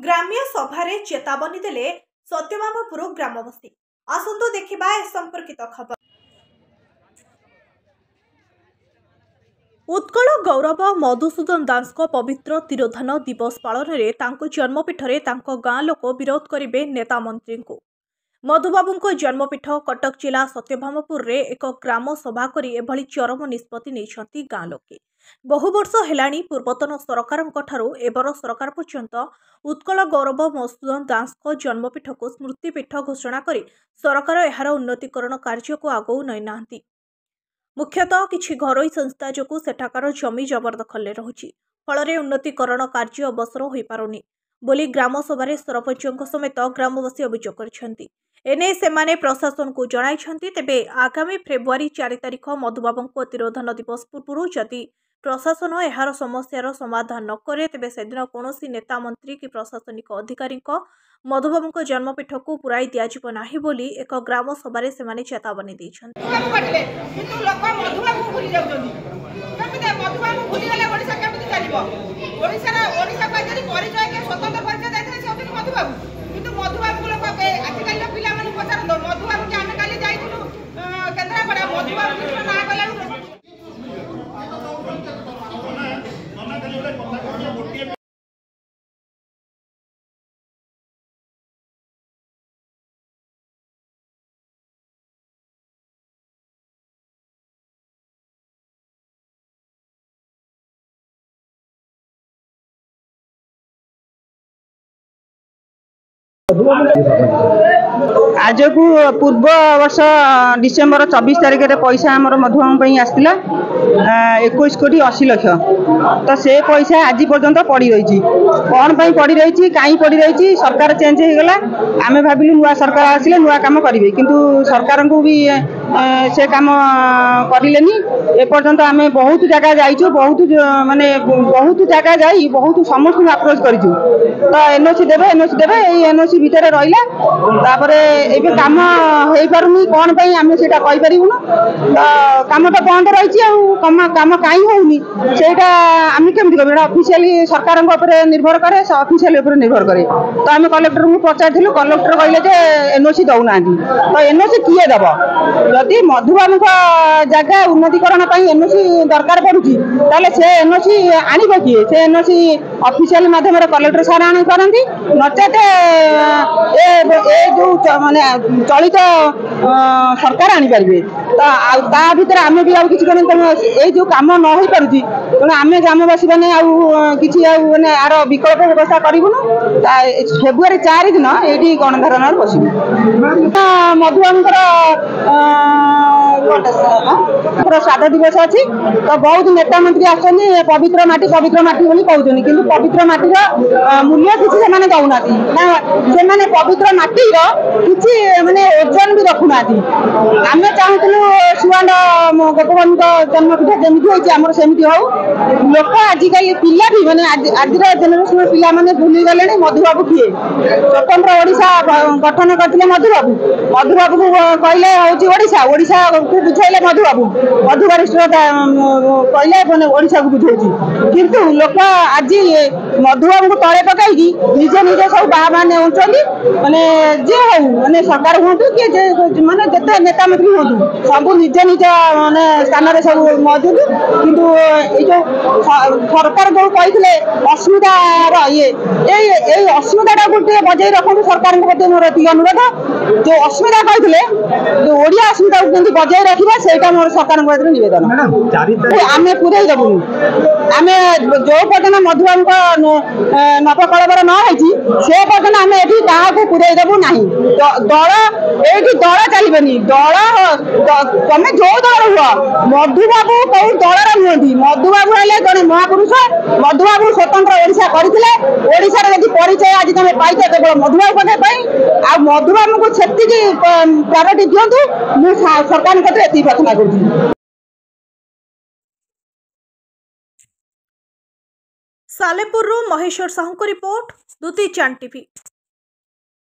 ग्राम्य सभारे चेतावनी देले सत्यभामपुर ग्रामवासी। आसंतु देखिबा ए संपर्कित खबर। उत्कल गौरव मधुसूदन दास पवित्र तिरोधान दिवस पालन में तांको जन्मपीठरे तांको गाँ लोक विरोध करिवे नेता मंत्री को। मधुबाबू जन्मपीठ कटक जिला सत्यभामपुर रे एक ग्राम सभा करी एभली चरम निष्पत्ति नेइछंती गाँ लोके। बहु वर्ष हेलाणी पूर्वतन सरकारंक ठारू एबर सरकार पर्यंत उत्कल गौरव मधुसूदन दास जन्मपीठ को स्मृतिपीठ घोषणा करी सरकार एहार उन्नतीकरण कार्य को आगौ नई नाहंती। मुख्यतः किछि घरोई संस्था जोगु सेठाकार जमी जबरदखल रहुछि, फल उन्नतीकरण कार्य अवसर हो पारुनी बोली ग्राम सभा सरपंच समेत ग्रामवासी अभियोग करछंती। एने सेमाने प्रशासन को जणाइछंती। तेबे आगामी फेब्रुआरी 4 तारिख मधुबाबू तिरोधान दिवस पूर्व जदि प्रशासन एहार समस्यार समाधान न करे तेबे सेदिन कौनसी नेता मंत्री कि प्रशासनिक अधिकारी मधुबाबू जन्मपीठ को पुराई दियाजिब नाही बोली एक ग्राम सभा सेमाने चेतावनी दैछंती। आज को पूर्व वर्ष डिसेम्बर 24 तारिख में पैसा आमर मधुबाबू आसला 21 कोटी 80 लाख। तो से पैसा आज पर्यंत पड़ी रही कौन पड़ी रही कहीं पड़ी रही सरकार चेंज हो गला। आम भाविलु नुआ सरकार आसिले नुआ काम करेंगे किंतु सरकार को भी से काम करें। एपर्यंत आम बहुत जगह जाइछु, बहुत माने बहुत जगह जाई बहुत समस्त अप्रोच करूँ। तो एनओसी देवे एनओसी भितर रहा तापरे एबे काम हो पारुनी कौन पे आम से कहीपरूना। तो काम तो बंद रही काम कहीं होनी सेटा आम केमती कह ऑफिशियली सरकार निर्भर करे ऑफिशियल निर्भर करे। तो आम कलेक्टर को पचारू कलेक्टर कहले एनओसी दौना। तो एनओसी किए दब जदि मधुबाबू जगह उन्नतीकरण एनओसी दरकार पड़ुची ताले से एनओसी आनिबो किए से एनओसी ऑफिशियल माध्यम कलेक्टर सार आनी करती नचेत ए जो माने चलित सरकार आनी पारे। तो ता भीतर आम भी आउ किसी ये जो काम न हो पारुची तेणु आम ग्रामवासी मैंने किसी मैंने आर विकल्प व्यवस्था करूँ। फेब्रुआरी 4 दिन ये गणधारण बसू मधुबाबूर श्राद्ध दिवस अच्छी। तो बहुत नेता मंत्री आसनी पवित्र माटी बोली कहते कि पवित्र माटीर मूल्य किसी से दौना से पवित्र माटीर किसी माने ओजन भी रखुना। आम चाहूँ सुआंड गोपबंधु जन्मपीठ जमी होम सेमती हो लोक आजिकल पिला भी मैंने आज जेनेरेशन पिला माने भूली गले मधुबाबू किए। स्वतंत्र ओडिशा गठन करते मधुबाबू को कहले ओडिशा को बुझाइले मधुबाबू मधुबारिष्ठ कहले मैंने ओडिशा को बुझाई किंतु लोक आज मधुबाबू को तले पकई निजे निजे सब बाहा मैंने माने जे हो माने सरकार हूँ कि माने जिते नेता मंत्री हूँ सब निजे निज माने स्थान सब मौजूद किंतु ये सरकार जो कहते असुविधार ये असुविधा गोटे बजाय रखु सरकार मोर ये अनुरोध। जो असुविधा कहते जो ओडिया असुविधा को बजाय रखा से मोर सरकार निवेदन आम पूरे देवुन। आम जो पर्यटन मधुबाबू नवकलवर न से पर्यटन आम ये क्या पूरे देवु ना। दल ये दल चलने दल तुम जो दल हुआ मधुबाबू कौ दलर नुहति मधुबाबू है जड़े महापुरुष। मधुबाबू स्वतंत्र ओडिशा करते ओडिशार यदि परिचय आज तुम पाइछ केवल मधुबाबू पक्षे आ मधुबाबू को से प्रायोरिटी दिंतु मुझे सरकार प्रार्थना कर। सालेपुर महेश्वर साहू को रिपोर्ट, दुती चांद टीवी।